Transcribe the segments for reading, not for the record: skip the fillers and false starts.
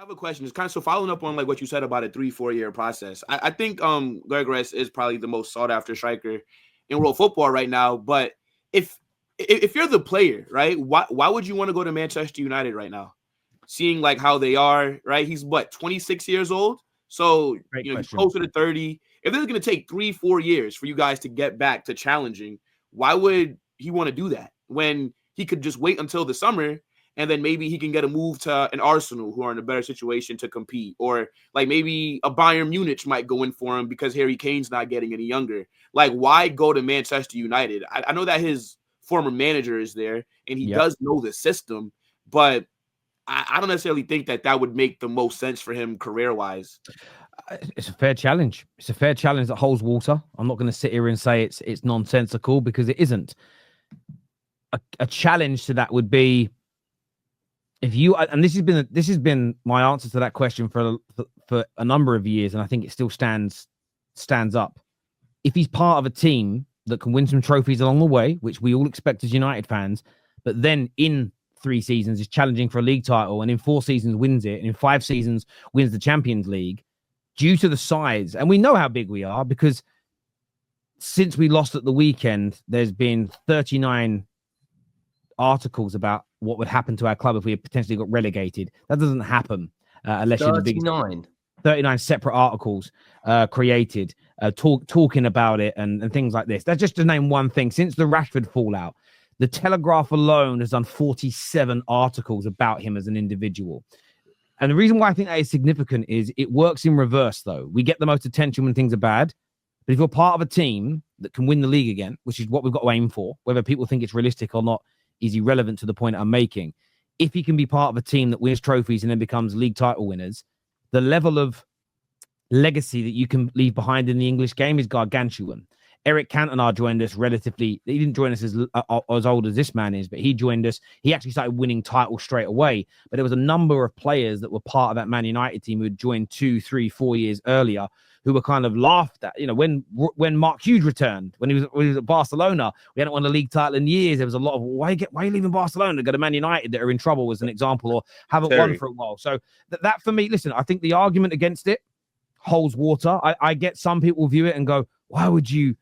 have a question. It's kind of so following up on like what you said about a 3-4 year process. I think Gyokeres is probably the most sought after striker in world football right now. But if if you're the player, right, why would you want to go to Manchester United right now? Seeing like how they are, right? He's what, 26 years old? So Great he's question. closer to 30. If this is gonna take 3-4 years for you guys to get back to challenging, why would he want to do that when he could just wait until the summer and then maybe he can get a move to an Arsenal who are in a better situation to compete, or like maybe a Bayern Munich might go in for him because Harry Kane's not getting any younger. Like, why go to Manchester United? I know that his former manager is there and he Yep. does know the system, but I don't necessarily think that that would make the most sense for him career-wise. It's a fair challenge. It's a fair challenge that holds water. I'm not going to sit here and say it's nonsensical, because it isn't. A challenge to that would be, if you, and this has been my answer to that question for a number of years, and I think it still stands up. If he's part of a team that can win some trophies along the way, which we all expect as United fans, but then in 3 seasons is challenging for a league title, and in 4 seasons wins it, and in 5 seasons wins the Champions League, due to the size, and we know how big we are, because since we lost at the weekend, there's been 39 articles about what would happen to our club if we had potentially got relegated. That doesn't happen unless you're the biggest. 39 separate articles created talking about it and things like this. That's just to name one thing. Since the Rashford fallout, the Telegraph alone has done 47 articles about him as an individual. And the reason why I think that is significant is it works in reverse, though. We get the most attention when things are bad. But if you're part of a team that can win the league again, which is what we've got to aim for, whether people think it's realistic or not is irrelevant to the point I'm making. If you can be part of a team that wins trophies and then becomes league title winners, the level of legacy that you can leave behind in the English game is gargantuan. Eric Cantona joined us relatively. He didn't join us as old as this man is, but he joined us. He actually started winning titles straight away. But there was a number of players that were part of that Man United team who had joined 2, 3, 4 years earlier, who were kind of laughed at. You know, when Mark Hughes returned, when he was at Barcelona, we hadn't won a league title in years. There was a lot of why are you leaving Barcelona to go to Man United that are in trouble, as an example, or haven't won for a while. So that for me, listen, I think the argument against it holds water. I get some people view it and go, why would you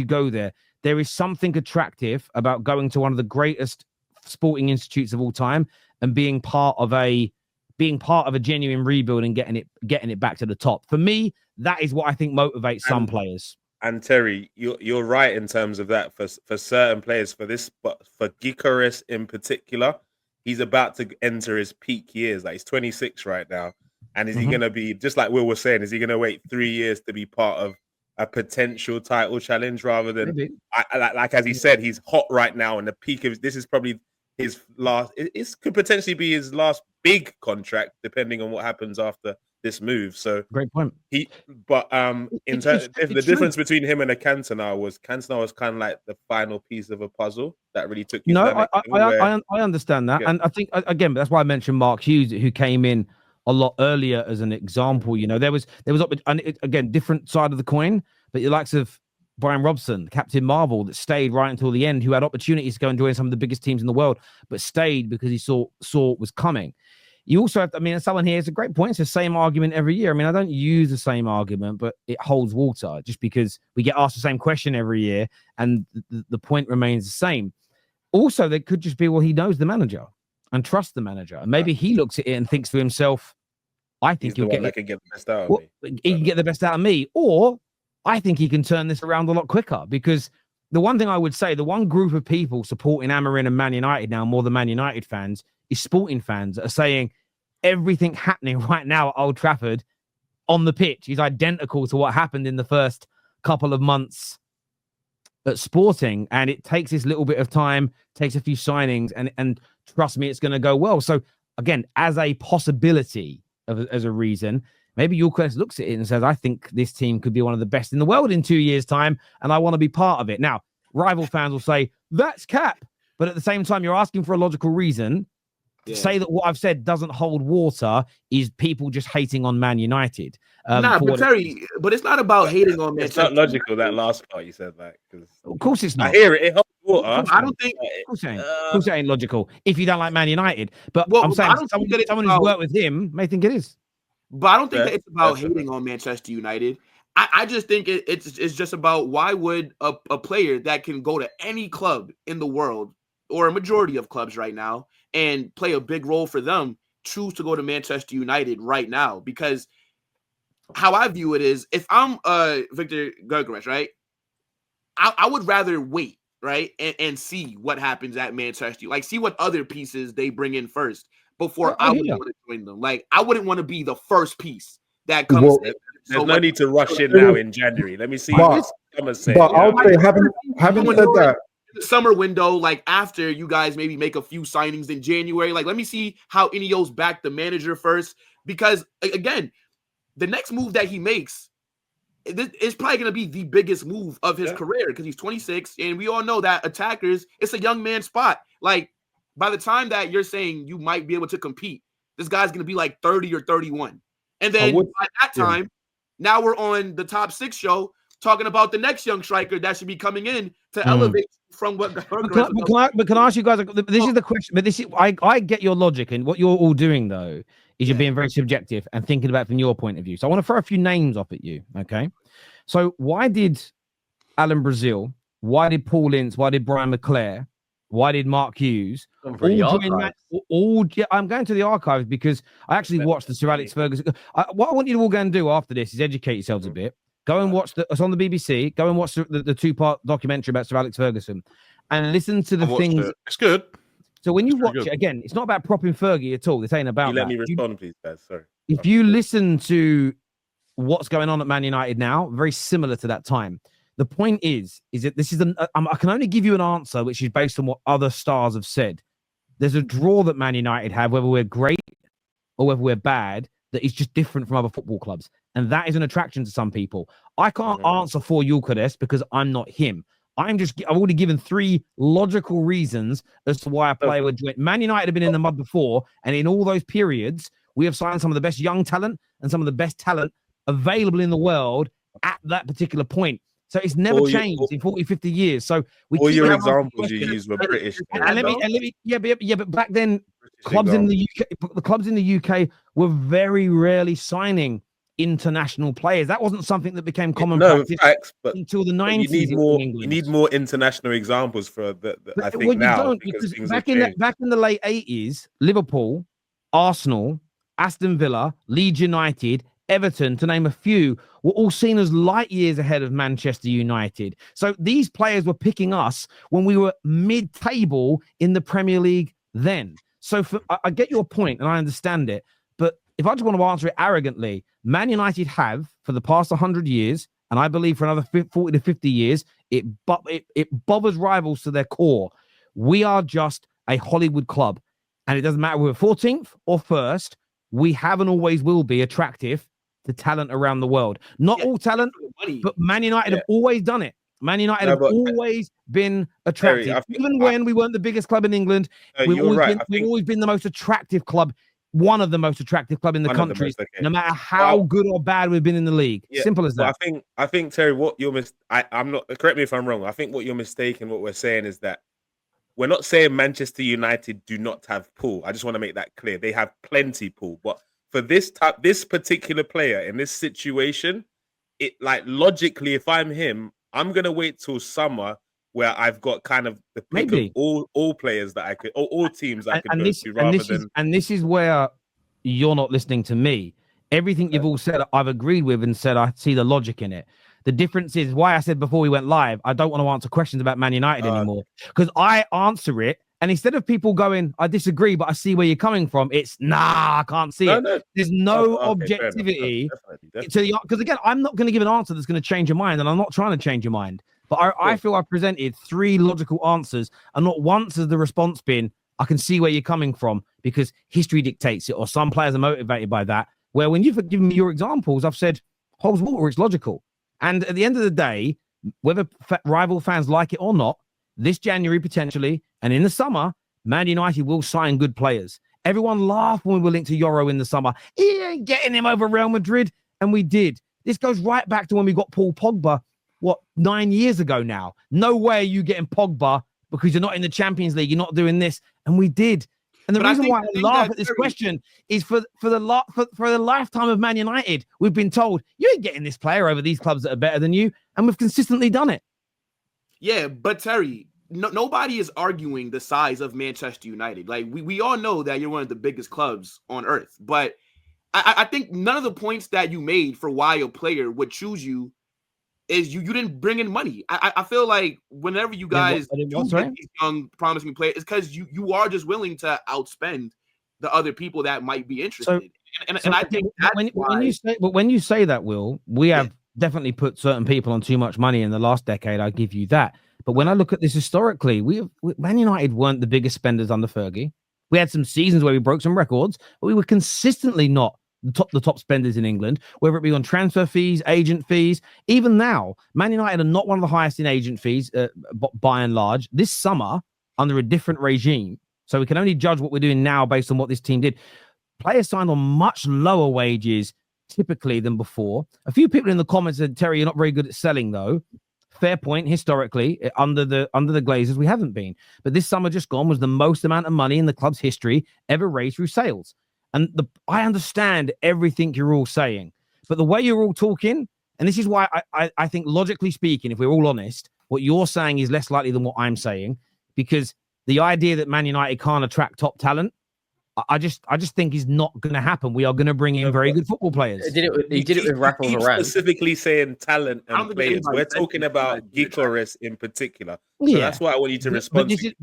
go there? There is something attractive about going to one of the greatest sporting institutes of all time and being part of a genuine rebuild and getting it back to the top. For me, that is what I think motivates some players. And Terry, you're right in terms of that for certain players. But for Gyokeres in particular, he's about to enter his peak years. Like, he's 26 right now, and is he going to be, just like Will was saying, is he going to wait 3 years to be part of a potential title challenge rather than like as he said, he's hot right now, and the peak of this is probably his last. It could potentially be his last big contract, depending on what happens after this move. So great point. In terms, the difference between him and Cantona was kind of like the final piece of a puzzle that really took you. No, I understand that, and I think again, that's why I mentioned Mark Hughes, who came in a lot earlier as an example. You know, there was again, different side of the coin, but the likes of Brian Robson, Captain Marvel, that stayed right until the end, who had opportunities to go and join some of the biggest teams in the world, but stayed because he saw what was coming. You also have, someone here, it's a great point. It's the same argument every year. I mean, I don't use the same argument, but it holds water just because we get asked the same question every year and the point remains the same. Also, there could just be, well, he knows the manager and trusts the manager. And maybe he looks at it and thinks to himself, I think he can get the best out of me. He can get the best out of me. Or I think he can turn this around a lot quicker, because the one thing I would say, the one group of people supporting Amorim and Man United now more than Man United fans is sporting fans that are saying everything happening right now at Old Trafford on the pitch is identical to what happened in the first couple of months at Sporting. And it takes this little bit of time, takes a few signings, and trust me, it's going to go well. So again, as a possibility, as a reason, maybe Gyokeres looks at it and says, I think this team could be one of the best in the world in 2 years' time, and I want to be part of it. Now, rival fans will say, that's cap. But at the same time, you're asking for a logical reason. to say that what I've said doesn't hold water is people just hating on Man United. But Terry, but it's not about hating on It's Manchester. not logical, that last part you said, like, because Of course it's not. I hear it. It holds water. I don't think. Of course it ain't logical if you don't like Man United. But Well, I'm saying I don't think that it's someone who's about- worked with him may think it is. But I don't think that it's about Fair. hating on Manchester United. I just think it's just about why would a player that can go to any club in the world or a majority of clubs right now and play a big role for them choose to go to Manchester United right now? Because how I view it is, if I'm Victor Gyokeres, right, I would rather wait, right, and see what happens at Manchester, like see what other pieces they bring in first before I would want to join them. Like I wouldn't want to be the first piece that comes in. There's no need to rush in now in January. Let me see what Summer's saying. But I'll say, having said that, the summer window, like after you guys maybe make a few signings in January, like let me see how Ineos back the manager first, because again, the next move that he makes is probably going to be the biggest move of his career because he's 26, and we all know that attackers, it's a young man spot. Like by the time that you're saying you might be able to compete, this guy's going to be like 30 or 31, and then by that time, now we're on the Top 6 show talking about the next young striker that should be coming in to elevate from what. But can I ask you guys? This is the question. But this is I get your logic, and what you're all doing though is you're being very subjective and thinking about it from your point of view. So I want to throw a few names up at you. Okay, so why did Alan Brazil? Why did Paul Ince? Why did Brian McClare? Why did Mark Hughes? I'm going to the archives because I actually watched the Sir Alex Ferguson. What I want you to all go and do after this is educate yourselves a bit. Go and watch it's on the BBC. Go and watch the two-part documentary about Sir Alex Ferguson and listen to the things. It's good. So when you watch it, again, it's not about propping Fergie at all. This ain't about Let me respond, please, guys. Sorry. If you listen to what's going on at Man United now, very similar to that time. The point is that this is I can only give you an answer which is based on what other stars have said. There's a draw that Man United have, whether we're great or whether we're bad, that is just different from other football clubs. And that is an attraction to some people. I can't answer for Gyokeres because I'm not him. I've already given 3 logical reasons as to why a player would join. Man United have been in the mud before, and in all those periods, we have signed some of the best young talent and some of the best talent available in the world at that particular point. So it's never changed in 40, 50 years. So all your examples you use were British. And let me, but back then, clubs in the UK were very rarely signing international players. That wasn't something that became common practice until the 90s. You need more international examples for I think now. Because back in the late 80s, Liverpool, Arsenal, Aston Villa, Leeds United, Everton, to name a few, were all seen as light years ahead of Manchester United. So these players were picking us when we were mid-table in the Premier League then. So I get your point and I understand it. But if I just want to answer it arrogantly, Man United have, for the past 100 years, and I believe for another 40 to 50 years, it bothers rivals to their core. We are just a Hollywood club. And it doesn't matter whether we're 14th or 1st, we have and always will be attractive to talent around the world. Not all talent, but Man United have always done it. Man United have always been attractive. Terry, even when we weren't the biggest club in England, we've always been the most attractive club, one of the most attractive club in the country, no matter how good or bad we've been in the league. Simple as that. I think Terry, what you're I'm not, correct me if I'm wrong. I think what you're mistaken, what we're saying is that we're not saying Manchester United do not have pool. I just want to make that clear. They have plenty pool, but for this particular player in this situation, it like logically, if I'm him, I'm gonna wait till summer where I've got kind of the pick of all players that I could, or all teams I could go to, rather than. And this is where you're not listening to me. Everything you've all said, I've agreed with and said I see the logic in it. The difference is why I said before we went live, I don't want to answer questions about Man United anymore because I answer it. And instead of people going, I disagree, but I see where you're coming from, it's I can't see it. No. There's no objectivity definitely. Because again, I'm not going to give an answer that's going to change your mind, and I'm not trying to change your mind. But I feel I've presented 3 logical answers, and not once has the response been, I can see where you're coming from because history dictates it, or some players are motivated by that. Where when you've given me your examples, I've said, holds water, it's logical. And at the end of the day, whether rival fans like it or not, this January potentially, and in the summer, Man United will sign good players. Everyone laughed when we were linked to Euro in the summer. He ain't getting him over Real Madrid. And we did. This goes right back to when we got Paul Pogba, 9 years ago now. No way are you getting Pogba because you're not in the Champions League. You're not doing this. And we did. And the reason why I laugh at this question is for the lifetime of Man United, we've been told, you ain't getting this player over these clubs that are better than you. And we've consistently done it. Yeah, but Terry, nobody is arguing the size of Manchester United. Like, we all know that you're one of the biggest clubs on earth. But I think none of the points that you made for why a player would choose you is you didn't bring in money. I feel like whenever you guys get these young promising players, it's because you are just willing to outspend the other people that might be interested. And I think when you say that, Will, we have definitely put certain people on too much money in the last decade. I give you that. But when I look at this historically, Man United weren't the biggest spenders under Fergie. We had some seasons where we broke some records, but we were consistently not the top spenders in England, whether it be on transfer fees, agent fees. Even now, Man United are not one of the highest in agent fees by and large. This summer, under a different regime, so we can only judge what we're doing now based on what this team did. Players signed on much lower wages typically than before. A few people in the comments said, Terry, you're not very good at selling, though. Fair point. Historically, under the Glazers, we haven't been. But this summer just gone was the most amount of money in the club's history ever raised through sales. And I understand everything you're all saying, but the way you're all talking, and this is why I think logically speaking, if we're all honest, what you're saying is less likely than what I'm saying, because the idea that Man United can't attract top talent, I just think is not going to happen. We are going to bring in very good football players. He did it with Rafa Varane. Specifically saying talent and players. We're talking about Gyokeres in particular. So that's why I want you to respond. Big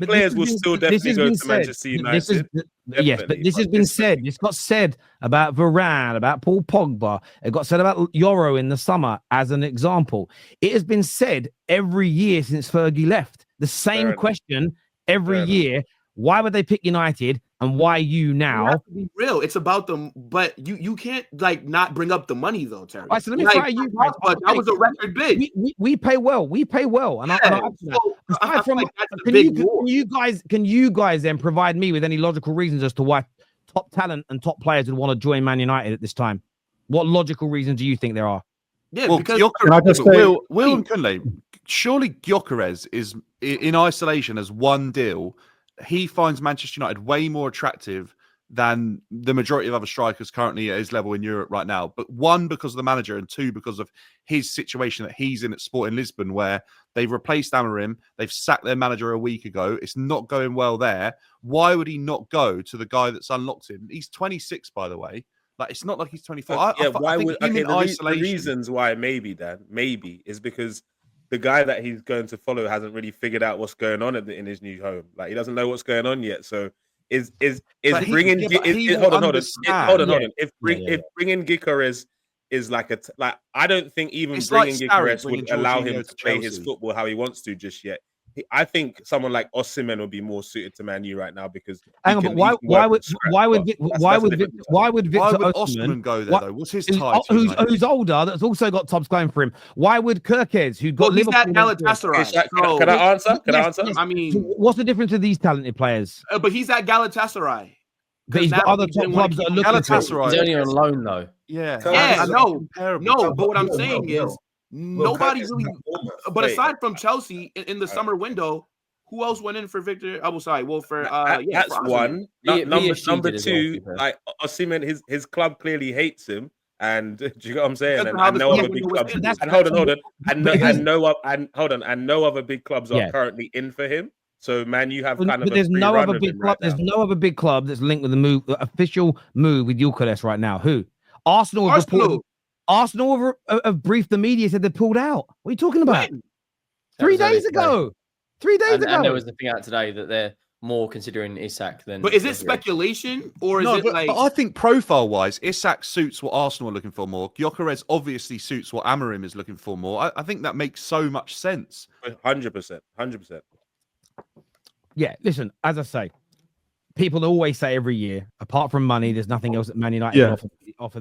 players will still definitely go to Manchester United. Yes, but this has been said. This got said about Varane, about Paul Pogba. It got said about Euro in the summer as an example. It has been said every year since Fergie left. The same question every year. Why would they pick United and why you now? You have to be real. It's about them, but you can't not bring up the money though, Terry. All right, so let me try you. That was a record bid. We pay well. We pay well. And can you guys then provide me with any logical reasons as to why top talent and top players would want to join Man United at this time? What logical reasons do you think there are? Yeah, well, because Will and Kunle, surely Gyokeres is in isolation as one deal. He finds Manchester United way more attractive than the majority of other strikers currently at his level in Europe right now. But one, because of the manager, and two, because of his situation that he's in at Sporting Lisbon, where they've replaced Amorim, they've sacked their manager a week ago. It's not going well there. Why would he not go to the guy that's unlocked him? He's 26, by the way. Like, it's not like he's 24. The reasons why maybe is because the guy that he's going to follow hasn't really figured out what's going on in his new home. Like, he doesn't know what's going on yet. So hold on. If bringing Gyokeres is I don't think even bringing Gyokeres would allow him to play his football how he wants to just yet. I think someone like Osimhen would be more suited to Man U right now because. Hang on, but why would Victor Osimhen go there though? What's his title? Who's older? That's also got tops going for him. Why would Gyokeres, who's got Liverpool? He's at Galatasaray. Can I answer? Yes. I mean, what's the difference with these talented players? But he's at Galatasaray. But he's got other top clubs that are looking at Galatasaray. He's only on loan though. Yeah, no. But what I'm saying is. Nobody really, but aside from Chelsea in the summer window, who else went in for Victor? Oh, sorry. Well, that's one. Number two, like Osimhen, his club clearly hates him, and do you know what I'm saying? And no other big clubs. And no other big clubs are currently in for him. So, man, you have kind of. There's no other big club. There's no other big club that's linked with the official move with Gyokeres right now. Who? Arsenal. Arsenal have briefed the media, said they pulled out. What are you talking about? 3 days ago. 3 days ago. And there was the thing out today that they're more considering Isak than. But is it speculation or is it like? But I think profile-wise, Isak suits what Arsenal are looking for more. Gyokeres obviously suits what Amorim is looking for more. I think that makes so much sense. 100%. Yeah, listen, as I say, people always say every year, apart from money, there's nothing else that Man United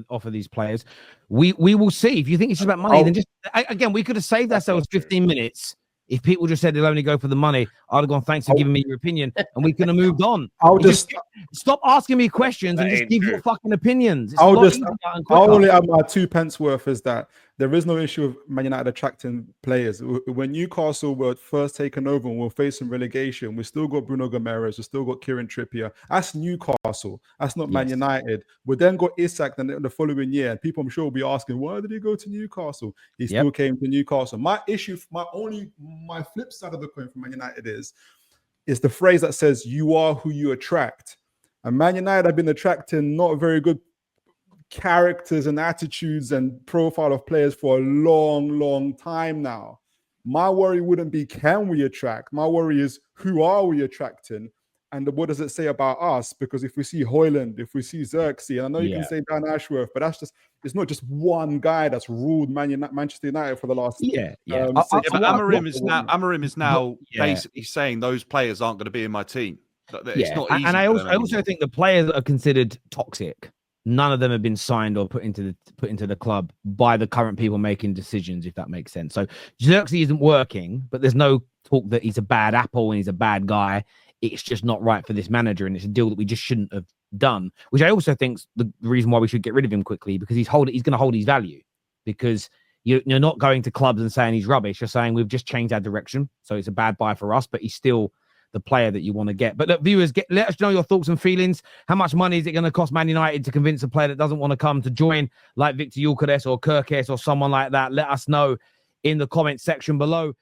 offer these players. We will see. If you think it's just about money, then just again, we could have saved ourselves 15 minutes If people just said they'll only go for the money, I'd have gone, thanks for giving me your opinion, and we could have moved on. I'll You just stop asking me questions That and just ain't give true. your fucking opinions. It's a I'll lot just easier and I'll quicker. only add my 2 pence worth is that there is no issue of Man United attracting players. When Newcastle were first taken over and were facing relegation, we still got Bruno Gyokeres, we still got Kieran Trippier. That's Newcastle. That's not Man Yes. United. We then got Isak the following year, and people I'm sure will be asking, why did he go to Newcastle? He still came to Newcastle. My issue, my flip side of the coin for Man United is the phrase that says you are who you attract. And Man United have been attracting not very good characters and attitudes and profile of players for a long time now. My worry wouldn't be can we attract? My worry is who are we attracting? And what does it say about us? Because if we see Højlund, if we see Xerxes, I know you can say Dan Ashworth, but it's not just one guy that's ruled Manchester United for the last But Amarim is now basically saying those players aren't going to be in my team. It's not easy. And I also think the players that are considered toxic, none of them have been signed or put into the club by the current people making decisions, if that makes sense. So Xerxes isn't working, but there's no talk that he's a bad apple and he's a bad guy. It's just not right for this manager, and it's a deal that we just shouldn't have done, which I also think is the reason why we should get rid of him quickly, because he's going to hold his value, because you're not going to clubs and saying he's rubbish. You're saying we've just changed our direction, so it's a bad buy for us, but he's still the player that you want to get. But look, viewers, let us know your thoughts and feelings. How much money is it going to cost Man United to convince a player that doesn't want to come to join, like Victor Gyokeres or Gyokeres or someone like that? Let us know in the comment section below.